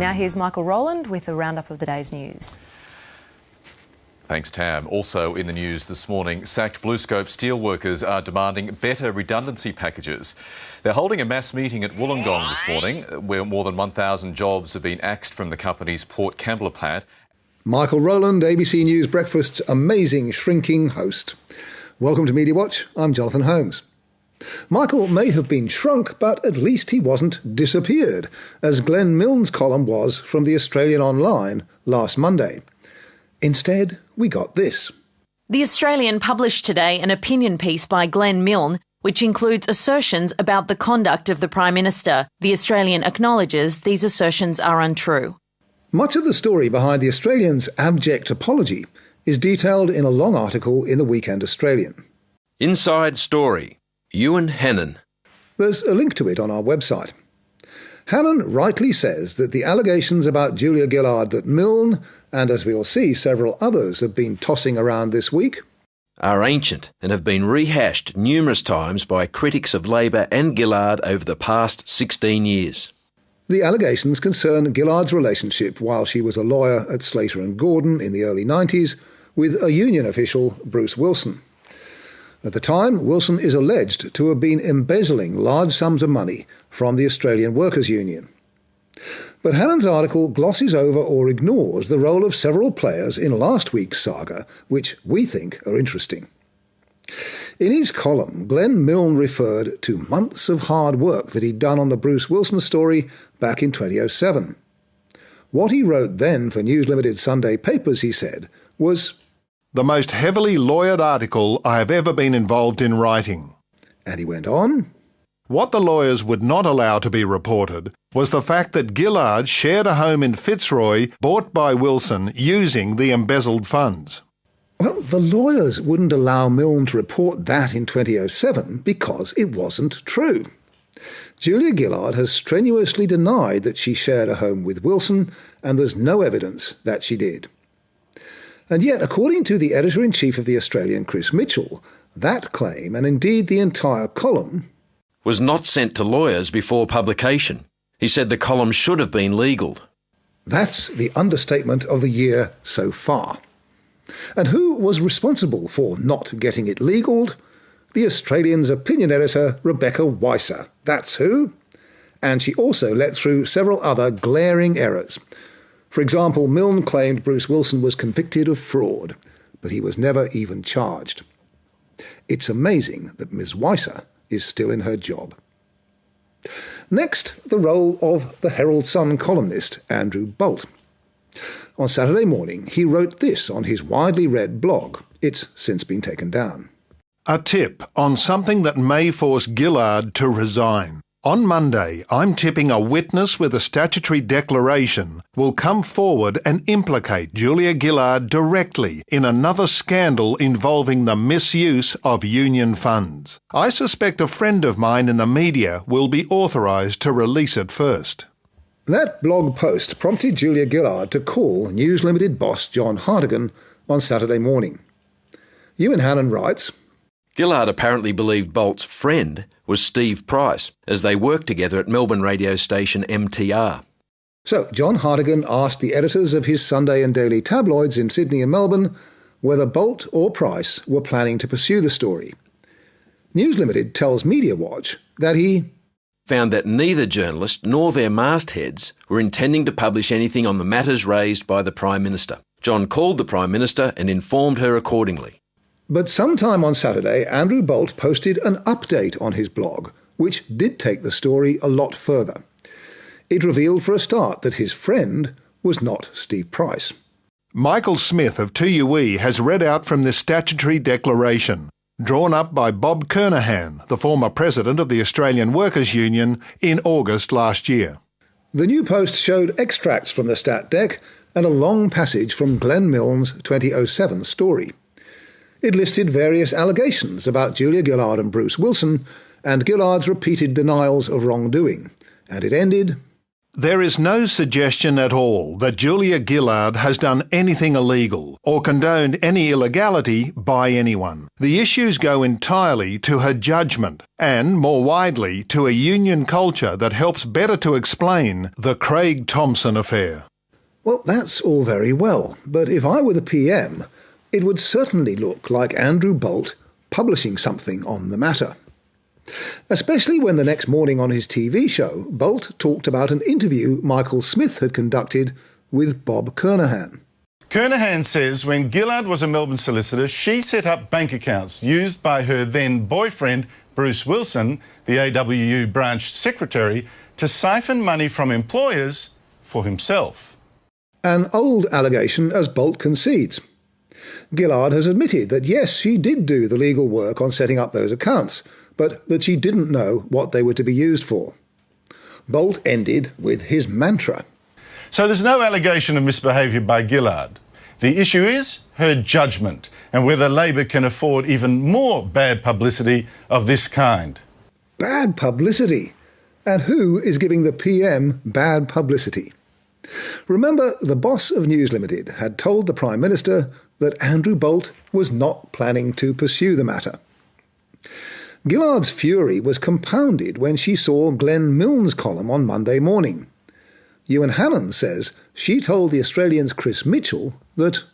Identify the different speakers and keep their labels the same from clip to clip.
Speaker 1: Now here's Michael Rowland with a roundup of the day's news.
Speaker 2: Thanks, Tam. Also in the news this morning, sacked BlueScope steelworkers are demanding better redundancy packages. They're holding a mass meeting at Wollongong this morning, where more than 1,000 jobs have been axed from the company's Port Kembla plant.
Speaker 3: Michael Rowland, ABC News Breakfast's amazing shrinking host. Welcome to Media Watch. I'm Jonathan Holmes. Michael may have been shrunk, but at least he wasn't disappeared, as Glenn Milne's column was from the Australian Online last Monday. Instead, we got this.
Speaker 4: The Australian published today an opinion piece by Glenn Milne, which includes assertions about the conduct of the Prime Minister. The Australian acknowledges these assertions are untrue.
Speaker 3: Much of the story behind the Australian's abject apology is detailed in a long article in the Weekend Australian.
Speaker 5: Inside Story. Ewan Hannon.
Speaker 3: There's a link to it on our website. Hannon rightly says that the allegations about Julia Gillard that Milne, and as we'll see, several others have been tossing around this week,
Speaker 5: are ancient and have been rehashed numerous times by critics of Labor and Gillard over the past 16 years.
Speaker 3: The allegations concern Gillard's relationship while she was a lawyer at Slater and Gordon in the early 90s with a union official, Bruce Wilson. At the time, Wilson is alleged to have been embezzling large sums of money from the Australian Workers' Union. But Hannon's article glosses over or ignores the role of several players in last week's saga, which we think are interesting. In his column, Glenn Milne referred to months of hard work that he'd done on the Bruce Wilson story back in 2007. What he wrote then for News Limited Sunday papers, he said, was
Speaker 6: the most heavily lawyered article I have ever been involved in writing.
Speaker 3: And he went on,
Speaker 6: what the lawyers would not allow to be reported was the fact that Gillard shared a home in Fitzroy bought by Wilson using the embezzled funds.
Speaker 3: Well, the lawyers wouldn't allow Milne to report that in 2007 because it wasn't true. Julia Gillard has strenuously denied that she shared a home with Wilson, and there's no evidence that she did. And yet, according to the editor-in-chief of The Australian, Chris Mitchell, that claim, and indeed the entire column,
Speaker 5: was not sent to lawyers before publication. He said the column should have been legaled.
Speaker 3: That's the understatement of the year so far. And who was responsible for not getting it legaled? The Australian's opinion editor, Rebecca Weiser. That's who. And she also let through several other glaring errors. For example, Milne claimed Bruce Wilson was convicted of fraud, but he was never even charged. It's amazing that Ms. Weiser is still in her job. Next, the role of the Herald Sun columnist Andrew Bolt. On Saturday morning, he wrote this on his widely read blog. It's since been taken down.
Speaker 6: A tip on something that may force Gillard to resign. On Monday, I'm tipping a witness with a statutory declaration will come forward and implicate Julia Gillard directly in another scandal involving the misuse of union funds. I suspect a friend of mine in the media will be authorised to release it first.
Speaker 3: That blog post prompted Julia Gillard to call News Limited boss John Hartigan on Saturday morning. Ewan Hannon writes,
Speaker 5: Gillard apparently believed Bolt's friend was Steve Price, as they worked together at Melbourne radio station MTR.
Speaker 3: So John Hartigan asked the editors of his Sunday and daily tabloids in Sydney and Melbourne whether Bolt or Price were planning to pursue the story. News Limited tells Media Watch that he
Speaker 5: found that neither journalist nor their mastheads were intending to publish anything on the matters raised by the Prime Minister. John called the Prime Minister and informed her accordingly.
Speaker 3: But sometime on Saturday, Andrew Bolt posted an update on his blog, which did take the story a lot further. It revealed for a start that his friend was not Steve Price.
Speaker 6: Michael Smith of 2UE has read out from this statutory declaration, drawn up by Bob Kernahan, the former president of the Australian Workers' Union, in August last year.
Speaker 3: The new post showed extracts from the stat dec and a long passage from Glenn Milne's 2007 story. It listed various allegations about Julia Gillard and Bruce Wilson and Gillard's repeated denials of wrongdoing. And it ended,
Speaker 6: There is no suggestion at all that Julia Gillard has done anything illegal or condoned any illegality by anyone. The issues go entirely to her judgment and, more widely, to a union culture that helps better to explain the Craig Thomson affair.
Speaker 3: Well, that's all very well, but if I were the PM, it would certainly look like Andrew Bolt publishing something on the matter. Especially when the next morning on his TV show, Bolt talked about an interview Michael Smith had conducted with Bob Kernahan.
Speaker 7: Kernahan says when Gillard was a Melbourne solicitor, she set up bank accounts used by her then boyfriend, Bruce Wilson, the AWU branch secretary, to siphon money from employers for himself.
Speaker 3: An old allegation, as Bolt concedes. Gillard has admitted that yes, she did do the legal work on setting up those accounts, but that she didn't know what they were to be used for. Bolt ended with his mantra.
Speaker 7: So there's no allegation of misbehaviour by Gillard. The issue is her judgment and whether Labor can afford even more bad publicity of this kind.
Speaker 3: Bad publicity? And who is giving the PM bad publicity? Remember, the boss of News Limited had told the Prime Minister that Andrew Bolt was not planning to pursue the matter. Gillard's fury was compounded when she saw Glenn Milne's column on Monday morning. Ewan Hannon says she told the Australian's Chris Mitchell that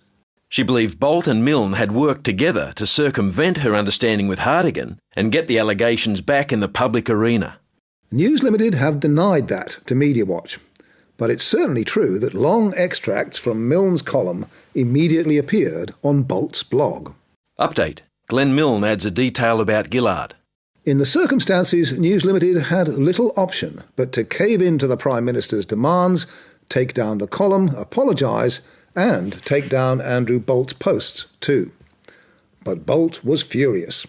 Speaker 5: she believed Bolt and Milne had worked together to circumvent her understanding with Hartigan and get the allegations back in the public arena.
Speaker 3: News Limited have denied that to Media Watch, but it's certainly true that long extracts from Milne's column immediately appeared on Bolt's blog.
Speaker 5: Update. Glenn Milne adds a detail about Gillard.
Speaker 3: In the circumstances, News Limited had little option but to cave in to the Prime Minister's demands, take down the column, apologise, and take down Andrew Bolt's posts too. But Bolt was furious.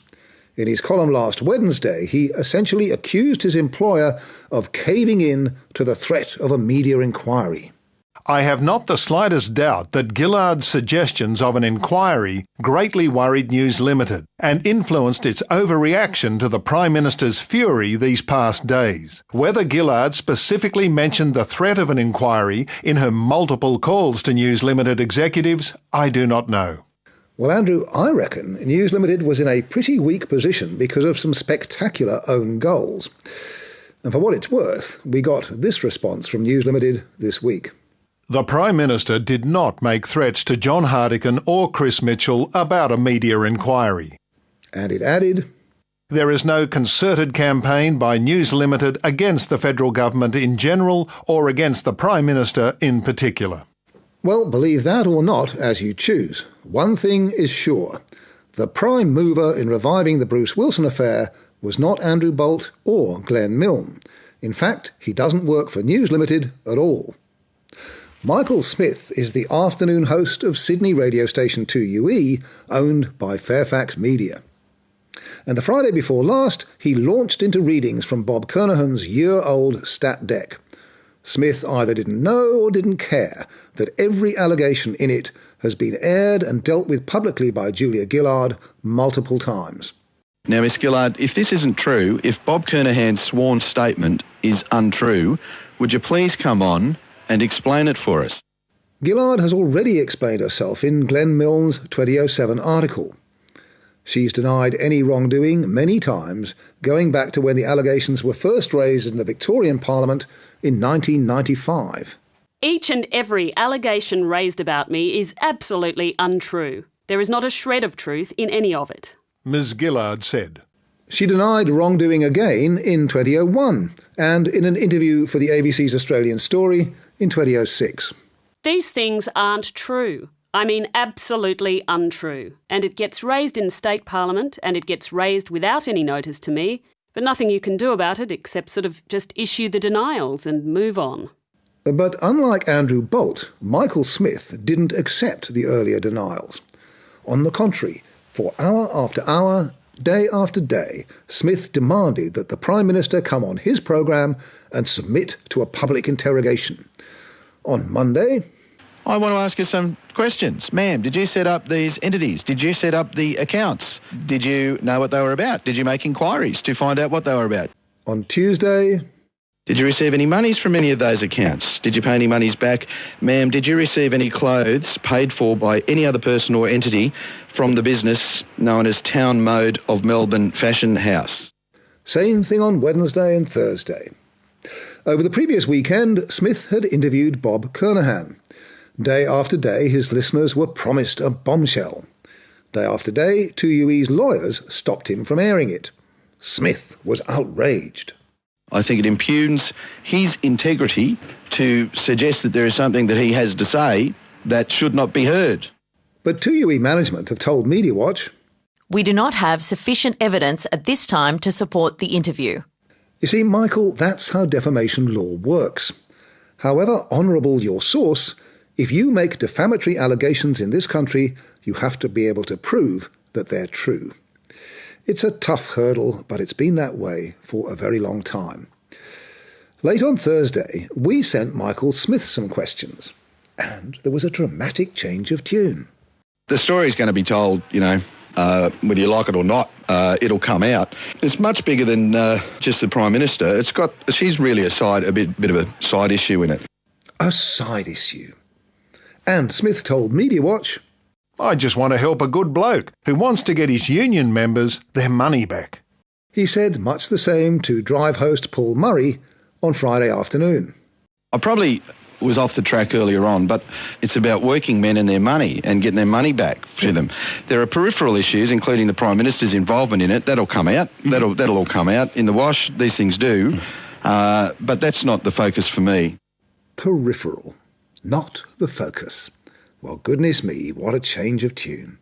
Speaker 3: In his column last Wednesday, he essentially accused his employer of caving in to the threat of a media inquiry.
Speaker 6: I have not the slightest doubt that Gillard's suggestions of an inquiry greatly worried News Limited and influenced its overreaction to the Prime Minister's fury these past days. Whether Gillard specifically mentioned the threat of an inquiry in her multiple calls to News Limited executives, I do not know.
Speaker 3: Well, Andrew, I reckon News Limited was in a pretty weak position because of some spectacular own goals. And for what it's worth, we got this response from News Limited this week.
Speaker 6: The Prime Minister did not make threats to John Hartigan or Chris Mitchell about a media inquiry.
Speaker 3: And it added,
Speaker 6: there is no concerted campaign by News Limited against the federal government in general or against the Prime Minister in particular.
Speaker 3: Well, believe that or not, as you choose. One thing is sure. The prime mover in reviving the Bruce Wilson affair was not Andrew Bolt or Glenn Milne. In fact, he doesn't work for News Limited at all. Michael Smith is the afternoon host of Sydney radio station 2UE, owned by Fairfax Media. And the Friday before last, he launched into readings from Bob Kernahan's year-old stat deck. Smith either didn't know or didn't care that every allegation in it has been aired and dealt with publicly by Julia Gillard multiple times.
Speaker 8: Now, Miss Gillard, if this isn't true, if Bob Kernahan's sworn statement is untrue, would you please come on and explain it for us?
Speaker 3: Gillard has already explained herself in Glenn Milne's 2007 article. She's denied any wrongdoing many times, going back to when the allegations were first raised in the Victorian Parliament in 1995.
Speaker 9: Each and every allegation raised about me is absolutely untrue. There is not a shred of truth in any of it.
Speaker 6: Ms Gillard said.
Speaker 3: She denied wrongdoing again in 2001 and in an interview for the ABC's Australian Story in 2006.
Speaker 9: These things aren't true. I mean absolutely untrue. And it gets raised in state parliament and it gets raised without any notice to me, but nothing you can do about it except sort of just issue the denials and move on.
Speaker 3: But unlike Andrew Bolt, Michael Smith didn't accept the earlier denials. On the contrary, for hour after hour, day after day, Smith demanded that the Prime Minister come on his programme and submit to a public interrogation. On Monday,
Speaker 8: I want to ask you some questions. Ma'am, did you set up these entities? Did you set up the accounts? Did you know what they were about? Did you make inquiries to find out what they were about?
Speaker 3: On Tuesday,
Speaker 8: Did you receive any monies from any of those accounts? Did you pay any monies back? Ma'am, did you receive any clothes paid for by any other person or entity from the business known as Town Mode of Melbourne Fashion House?
Speaker 3: Same thing on Wednesday and Thursday. Over the previous weekend, Smith had interviewed Bob Kernahan. Day after day, his listeners were promised a bombshell. Day after day, 2UE's lawyers stopped him from airing it. Smith was outraged.
Speaker 8: I think it impugns his integrity to suggest that there is something that he has to say that should not be heard.
Speaker 3: But 2UE management have told Media Watch,
Speaker 4: "We do not have sufficient evidence at this time to support the interview."
Speaker 3: You see, Michael, that's how defamation law works. However honourable your source, if you make defamatory allegations in this country, you have to be able to prove that they're true. It's a tough hurdle, but it's been that way for a very long time. Late on Thursday, we sent Michael Smith some questions, and there was a dramatic change of tune.
Speaker 8: The story's going to be told, whether you like it or not, it'll come out. It's much bigger than just the Prime Minister. She's really a bit of a side issue in it.
Speaker 3: A side issue. And Smith told Media Watch,
Speaker 6: I just want to help a good bloke who wants to get his union members their money back.
Speaker 3: He said much the same to Drive host Paul Murray on Friday afternoon.
Speaker 8: I probably was off the track earlier on, but it's about working men and their money and getting their money back to them. There are peripheral issues, including the Prime Minister's involvement in it. That'll come out. That'll all come out. In the wash, these things do. But that's not the focus for me.
Speaker 3: Peripheral, not the focus. Well, goodness me, what a change of tune.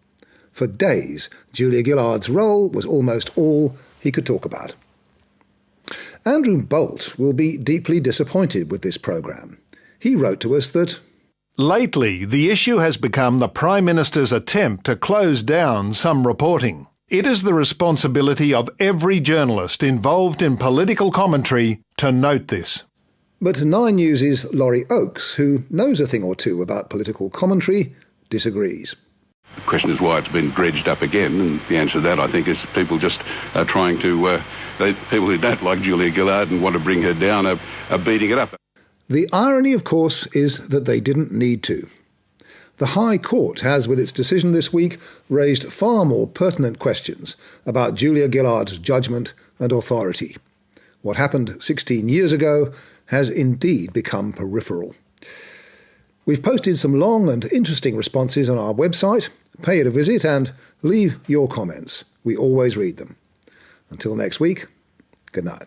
Speaker 3: For days, Julia Gillard's role was almost all he could talk about. Andrew Bolt will be deeply disappointed with this programme. He wrote to us that,
Speaker 6: Lately, the issue has become the Prime Minister's attempt to close down some reporting. It is the responsibility of every journalist involved in political commentary to note this.
Speaker 3: But 9 News' Laurie Oakes, who knows a thing or two about political commentary, disagrees.
Speaker 10: The question is why it's been dredged up again, and the answer to that, I think, is people just are trying to... people who don't like Julia Gillard and want to bring her down are beating it up.
Speaker 3: The irony, of course, is that they didn't need to. The High Court has, with its decision this week, raised far more pertinent questions about Julia Gillard's judgment and authority. What happened 16 years ago has indeed become peripheral. We've posted some long and interesting responses on our website. Pay it a visit and leave your comments. We always read them. Until next week, good night.